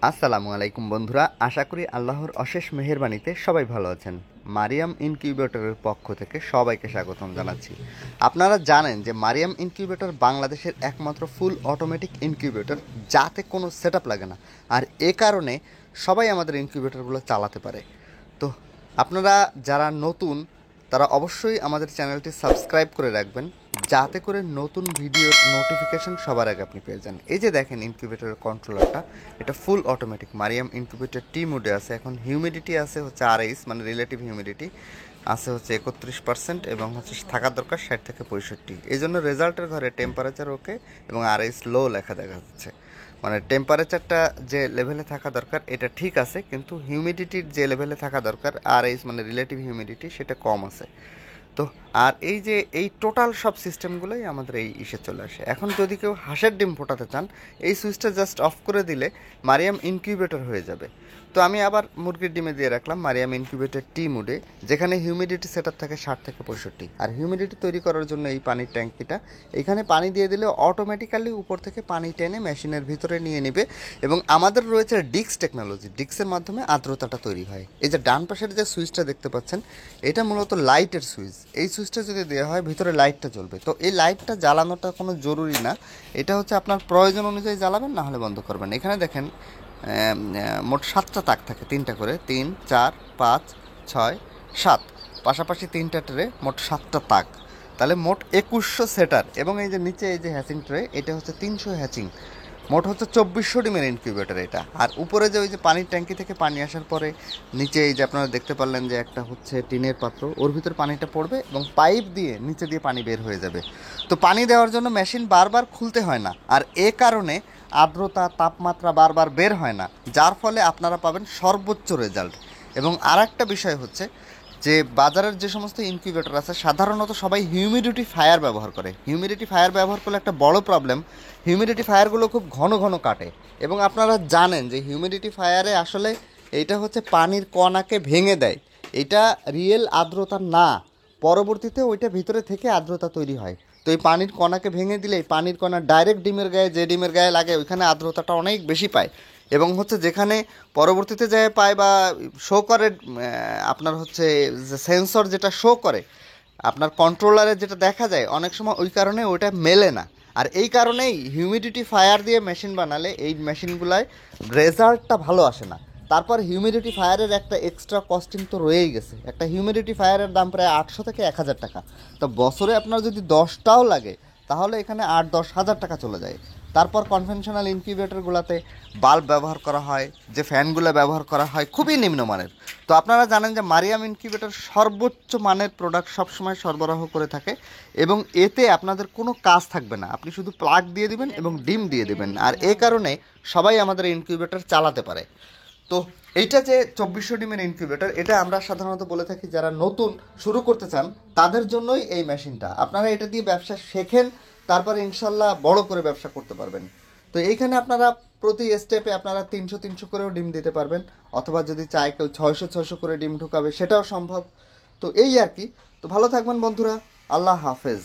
আসসালামু আলাইকুম বন্ধুরা, আশা করি আল্লাহর অশেষ মেহেরবানিতে সবাই ভালো আছেন। মারিয়াম ইনকিউবেটরের পক্ষ থেকে সবাইকে স্বাগতম জানাচ্ছি। আপনারা জানেন যে মারিয়াম ইনকিউবেটর বাংলাদেশের একমাত্র ফুল অটোমেটিক ইনকিউবেটর, যাতে কোনো সেটআপ লাগে না। আর এ কারণে সবাই আমাদের ইনকিউবেটরগুলো চালাতে পারে। তো আপনারা যারা নতুন, তারা অবশ্যই আমাদের চ্যানেলটি সাবস্ক্রাইব করে রাখবেন, যাতে করে নতুন ভিডিওর নোটিফিকেশন সবার আগে আপনি পেয়ে যান। এই যে দেখেন ইনকিউবেটরের কন্ট্রোলারটা, এটা ফুল অটোমেটিক মারিয়াম ইনকিউবেটর টি মোডে আছে। এখন হিউমিডিটি আছে হচ্ছে RS, মানে রিলেটিভ হিউমিডিটি আছে হচ্ছে 31%, এবং হচ্ছে থাকার দরকার 60 থেকে 65। এই জন্য রেজাল্টের ঘরে টেম্পারেচার ওকে এবং RS লো লেখা দেখা যাচ্ছে। মানে টেম্পারেচারটা যে লেভেলে থাকা দরকার এটা ঠিক আছে, কিন্তু হিউমিডিটির যে লেভেলে থাকা দরকার RS মানে রিলেটিভ হিউমিডিটি সেটা কম আছে। তো আর এই যে এই টোটাল সব সিস্টেমগুলোই আমাদের এই ইসে চলে আসে। এখন যদি কেউ হাঁসের ডিম ফোটাতে চান, এই সুইচটা জাস্ট অফ করে দিলে মারিয়াম ইনকিউবেটর হয়ে যাবে। তো আমি আবার মুরগির ডিমে দিয়ে রাখলাম মারিয়াম ইনকিউবেটর টি মোডে, যেখানে হিউমিডিটি সেট আপ থাকে 60 থেকে 65। আর হিউমিডিটি তৈরি করার জন্য এই পানির ট্যাঙ্কিটা, এখানে পানি দিয়ে দিলে অটোমেটিক্যালি উপর থেকে পানি টেনে মেশিনের ভিতরে নিয়ে নেবে। এবং আমাদের রয়েছে ডিক্স টেকনোলজি, ডিক্সের মাধ্যমে আর্দ্রতাটা তৈরি হয়। এই যে ডান পাশের যে সুইচটা দেখতে পাচ্ছেন, এটা মূলত লাইটের সুইচ। এই সুইচটা যদি দেওয়া হয়, ভিতরে লাইটটা জ্বলবে। তো এই লাইটটা জ্বালানোটা কোনো জরুরি না, এটা হচ্ছে আপনার প্রয়োজন অনুযায়ী জ্বালাবেন, না হলে বন্ধ করবেন। এখানে দেখেন মোট 7টা তাক থাকে, 3টা করে, 3, 4, 5, 6, 7, পাশাপাশি 3টা ট্রে, মোট 7টা তাক। তাহলে মোট 2100 সেটার। এবং এই যে নিচে এই যে হ্যাচিং ট্রে, এটা হচ্ছে 300 হ্যাচিং। মোট হচ্ছে 2400 ডিমের ইনকিউবেটর এটা। আর উপরে যে ওই যে পানির ট্যাঙ্কি থেকে পানি আসার পরে নিচে এই যে আপনারা দেখতে পারলেন যে একটা হচ্ছে টিনের পাত্র, ওর ভিতর পানিটা পড়বে এবং পাইপ দিয়ে নিচে দিয়ে পানি বের হয়ে যাবে। তো পানি দেওয়ার জন্য মেশিন বারবার খুলতে হয় না, আর এ কারণে আর্দ্রতা তাপমাত্রা বারবার বের হয় না, যার ফলে আপনারা পাবেন সর্বোচ্চ রেজাল্ট। এবং আর একটা বিষয় হচ্ছে যে বাজারের যে সমস্ত ইনকিউবেটর আছে, সাধারণত সবাই হিউমিডিটি ফায়ার ব্যবহার করে। হিউমিডিটি ফায়ার ব্যবহার করলে একটা বড় প্রবলেম, হিউমিডিটি ফায়ারগুলো খুব ঘন ঘন কাটে। এবং আপনারা জানেন যে হিউমিডিটি ফায়ারে আসলে এইটা হচ্ছে পানির কণাকে ভেঙে দেয়, এটা রিয়েল আর্দ্রতা না। পরবর্তীতে ওইটা ভিতরে থেকে আর্দ্রতা তৈরি হয়। তো এই পানির কণাকে ভেঙে দিলে এই পানির কণা ডাইরেক্ট ডিমের গায়ে, যে ডিমের গায়ে লাগে, ওইখানে আর্দ্রতাটা অনেক বেশি পায়। এবং হচ্ছে যেখানে পরবর্তীতে যায় পায় বা শো করে, আপনার হচ্ছে যে সেন্সর যেটা শো করে, আপনার কন্ট্রোলারে যেটা দেখা যায়, অনেক সময় ওই কারণে ওইটা মেলে না। আর এই কারণেই হিউমিডিটি ফায়ার দিয়ে মেশিন বানালে এই মেশিনগুলায় রেজাল্টটা ভালো আসে না। তারপর হিউমিডিটি ফায়ারের একটা এক্সট্রা কস্টিং তো রয়েই গেছে। একটা হিউমিডিটি ফায়ারের দাম প্রায় 800 থেকে 1000 টাকা। তো বছরে আপনার যদি 10টাও লাগে, তাহলে এখানে 8-10 হাজার টাকা চলে যায়। তারপর কনভেনশনাল ইনকিউবেটরগুলোতে বাল্ব ব্যবহার করা হয়, যে ফ্যানগুলো ব্যবহার করা হয় খুবই নিম্নমানের। তো আপনারা জানেন যে মারিয়াম ইনকিউবেটর সর্বোচ্চ মানের প্রোডাক্ট সবসময় সরবরাহ করে থাকে, এবং এতে আপনাদের কোনো কাজ থাকবে না, আপনি শুধু প্লাগ দিয়ে দিবেন এবং ডিম দিয়ে দিবেন। আর এ কারণে সবাই আমাদের ইনকিউবেটর চালাতে পারে। তো এইটা যে 2400 ডিমের ইনকিউবেটর, এটা আমরা সাধারণত বলে থাকি যারা নতুন শুরু করতে চান তাদের জন্যই এই মেশিনটা। আপনারা এটা দিয়ে ব্যবসা শেখেন, তারপরে ইনশাল্লাহ বড় করে ব্যবসা করতে পারবেন। তো এইখানে আপনারা প্রতি স্টেপে আপনারা 300 করেও ডিম দিতে পারবেন, অথবা যদি চায় কেউ 600 করে ডিম ঢুকাবে, সেটাও সম্ভব। তো এই আর কি। তো ভালো থাকবেন বন্ধুরা, আল্লাহ হাফেজ।